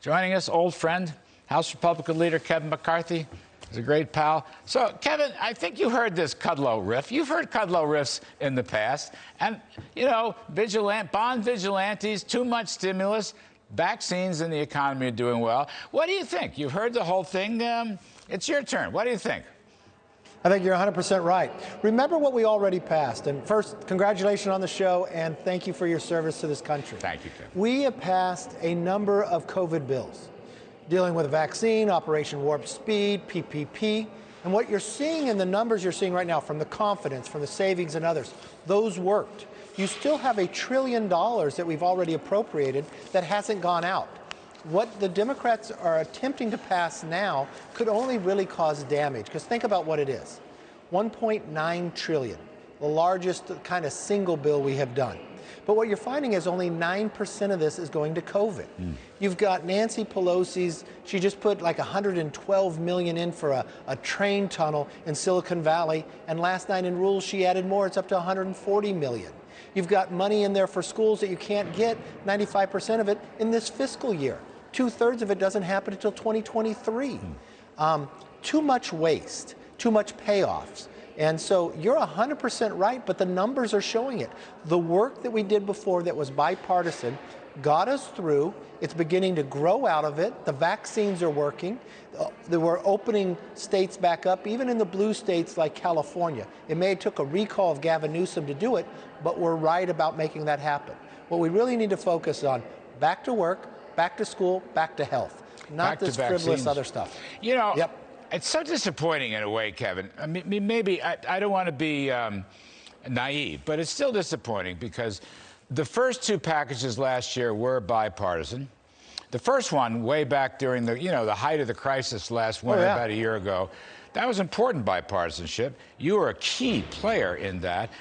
Joining us, old friend, House Republican leader Kevin McCarthy. He's a great pal. So, Kevin, I think you heard this Kudlow riff. You've heard Kudlow riffs in the past. And, you know, bond vigilantes, too much stimulus, vaccines and the economy are doing well. What do you think? You've heard the whole thing. It's your turn. What do you think? I think you're 100% right. Remember what we already passed. And first, congratulations on the show, and thank you for your service to this country. Thank you, Kevin. We have passed a number of COVID bills dealing with vaccine, Operation Warp Speed, PPP. And what you're seeing in the numbers you're seeing right now from the confidence, from the savings and others, those worked. You still have $1 trillion that we've already appropriated that hasn't gone out. What the Democrats are attempting to pass now could only really cause damage, because think about what it is. $1.9 trillion, the largest kind of single bill we have done. But what you're finding is only 9% of this is going to COVID. You've got Nancy Pelosi's, she just put like $112 million in for a train tunnel in Silicon Valley, and last night in rules she added more, it's up to $140 million. You've got money in there for schools that you can't get, 95% of it in this fiscal year. 2/3 of it doesn't happen until 2023. Too much waste, too much payoffs. And so you're 100% right, but the numbers are showing it. The work that we did before that was bipartisan got us through. It's beginning to grow out of it. The vaccines are working. We're opening states back up, even in the blue states like California. It may have took a recall of Gavin Newsom to do it, but we're right about making that happen. What we really need to focus on, back to work, back to school, back to health, not this frivolous other stuff. You know, it's so disappointing in a way, Kevin. I mean, maybe I don't want to be naive, but it's still disappointing because the first two packages last year were bipartisan. The first one, way back during the height of the crisis last winter, about a year ago, that was important bipartisanship. You were a key player in that.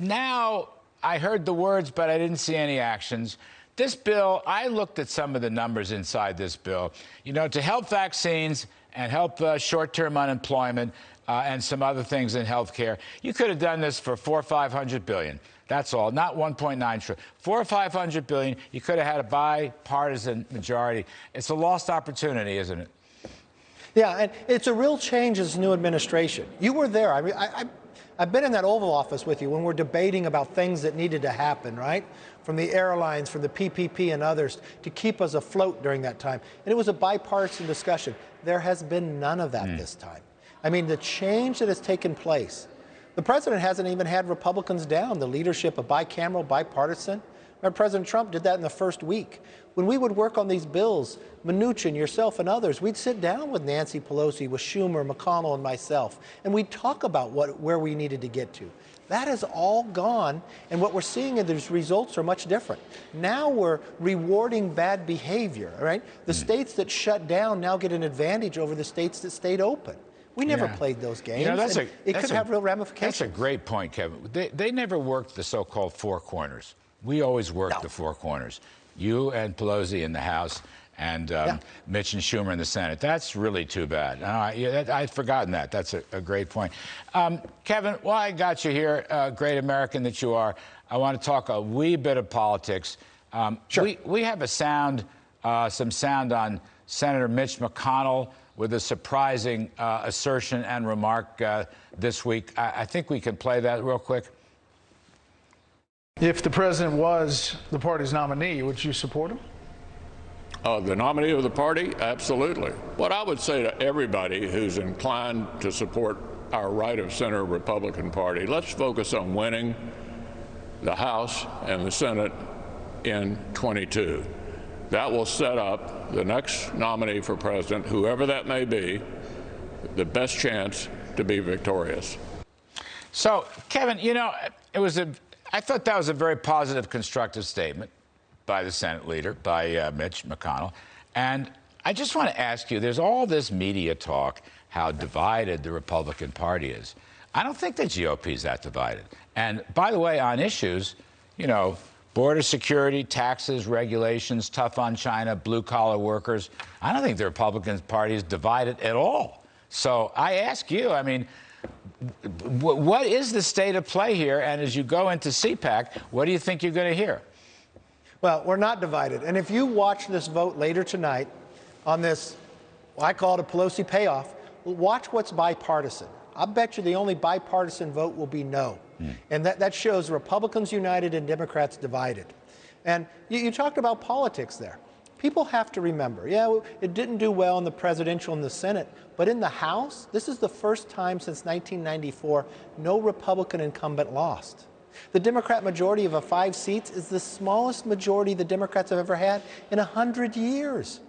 Now, I heard the words, but I didn't see any actions. This bill, I looked at some of the numbers inside this bill. You know, to help vaccines and help short-term unemployment and some other things in health care, you could have done this for $400 or $500 billion. That's all, not $1.9 trillion. $400 or $500 billion, you could have had a bipartisan majority. It's a lost opportunity, isn't it? Yeah, and it's a real change as new administration. You were there. I mean, I've been in that Oval Office with you when we're debating about things that needed to happen, right? From the airlines, from the PPP and others, to keep us afloat during that time. And it was a bipartisan discussion. There has been none of that this time. I mean, the change that has taken place, the president hasn't even had Republicans down, the leadership of bicameral, bipartisan. Remember, President Trump did that in the first week. When we would work on these bills, Mnuchin, yourself, and others, we'd sit down with Nancy Pelosi, with Schumer, McConnell, and myself, and we'd talk about where we needed to get to. That is all gone, and what we're seeing in these results are much different. Now we're rewarding bad behavior, right? The states that shut down now get an advantage over the states that stayed open. We never played those games. You know, it could have real ramifications. That's a gregreat point, Kevin. They never worked the so-called four corners. We always worked the four corners. You and Pelosi in the House and Mitch and Schumer in the Senate. That's really too bad. I'd forgotten that. That's a great point. Kevin, while I got you here, great American that you are, I want to talk a wee bit of politics. Sure. We have some sound on Senator Mitch McConnell with a surprising assertion and remark this week. I think we can play that real quick. If the president was the party's nominee, would you support him? The nominee of the party? Absolutely. What I would say to everybody who's inclined to support our right-of-center Republican Party, let's focus on winning the House and the Senate in '22. That will set up the next nominee for president, whoever that may be, the best chance to be victorious. So, Kevin, you know, I thought that was a very positive, constructive statement by the Senate leader, by Mitch McConnell. And I just want to ask you, there's all this media talk, how divided the Republican Party is. I don't think the GOP is that divided. And by the way, on issues, you know, border security, taxes, regulations, tough on China, blue-collar workers, I don't think the Republican Party is divided at all. So I ask you, I mean, what is the state of play here? And as you go into CPAC, what do you think you're going to hear? Well, we're not divided. And if you watch this vote later tonight on this, well, I call it a Pelosi payoff, watch what's bipartisan. I bet you the only bipartisan vote will be no. And that shows Republicans united and Democrats divided. And you talked about politics there. People have to remember, yeah, it didn't do well in the presidential and the Senate, but in the House, this is the first time since 1994 no Republican incumbent lost. The Democrat majority of 5 seats is the smallest majority the Democrats have ever had in 100 years.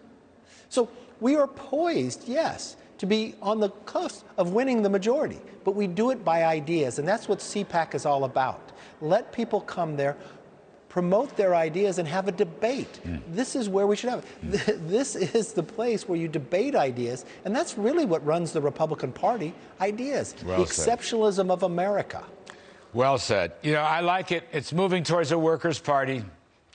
So we are poised, yes, to be on the cusp of winning the majority, but we do it by ideas, and that's what CPAC is all about. Let people come there, promote their ideas, and have a debate. This is where we should have it. This is the place where you debate ideas, and that's really what runs the Republican Party, ideas. Well the said. exceptionalism of America. Well said. You know, I like it. It's moving towards a workers' party.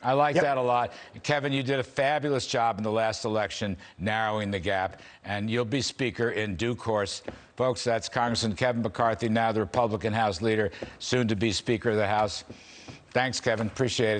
I like that a lot. Kevin, you did a fabulous job in the last election, narrowing the gap, and you'll be Speaker in due course. Folks, that's Congressman Kevin McCarthy, now the Republican House Leader, soon to be Speaker of the House. Thanks, Kevin. Appreciate it.